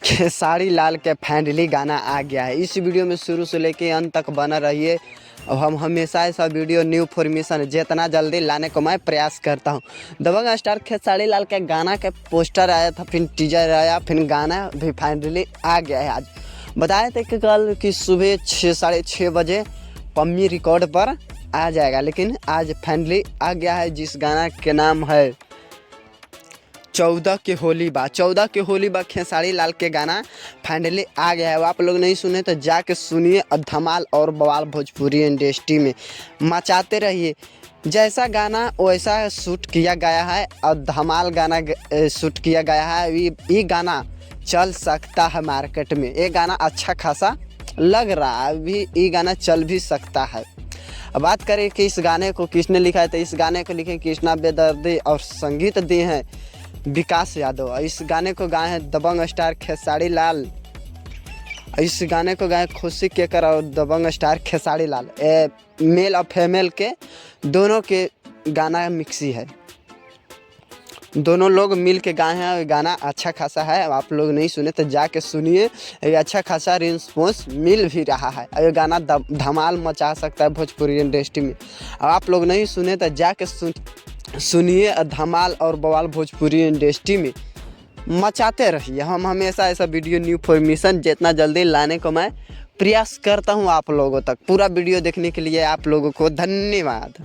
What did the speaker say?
खेसारी लाल के फाइनली गाना आ गया है। इस वीडियो में शुरू से लेके अंत तक बना रहिए और हम हमेशा ऐसा वीडियो न्यू फॉर्मेशन जितना जल्दी लाने को मैं प्रयास करता हूं। दबंग स्टार खेसारी लाल के गाना के पोस्टर आया था, फिर टीजर आया, फिर गाना भी फाइनली आ गया है। आज बताए थे कि कल की सुबह 6-6:30 बजे पम्मी रिकॉर्ड पर आ जाएगा, लेकिन आज फाइनली आ गया है, जिस गाना के नाम है 14 के होली बा। 14 के होली बा खेसारी लाल के गाना फाइनली आ गया है। वो आप लोग नहीं सुने तो जाके सुनिए। धमाल और बवाल भोजपुरी इंडस्ट्री में मचाते रहिए। जैसा गाना वैसा शूट किया गया है और धमाल गाना शूट किया गया है। ये गाना चल सकता है मार्केट में। ये गाना अच्छा खासा लग रहा है, अभी ये गाना चल भी सकता है। अब बात करें कि इस गाने को किसने लिखा है, तो इस गाने को लिखे कृष्णा बेदर्दी और संगीत दिए हैं विकास यादव। इस गाने को गाए हैं दबंग स्टार खेसारी लाल। इस गाने को गाए खुशी केकर और दबंग स्टार खेसारी लाल। मेल और फीमेल के दोनों के गाना मिक्सी है, दोनों लोग मिल के गाए हैं। गाना अच्छा खासा है। आप लोग नहीं सुने तो जाके सुनिए। ये अच्छा खासा रिस्पॉन्स मिल भी रहा है। ये गाना धमाल मचा सकता है भोजपुरी इंडस्ट्री में। अब आप लोग नहीं सुने तो जाके सुनिए। धमाल और बवाल भोजपुरी इंडस्ट्री में मचाते रहिए। हम हमेशा ऐसा वीडियो न्यू फॉर्मेशन जितना जल्दी लाने को मैं प्रयास करता हूं आप लोगों तक। पूरा वीडियो देखने के लिए आप लोगों को धन्यवाद।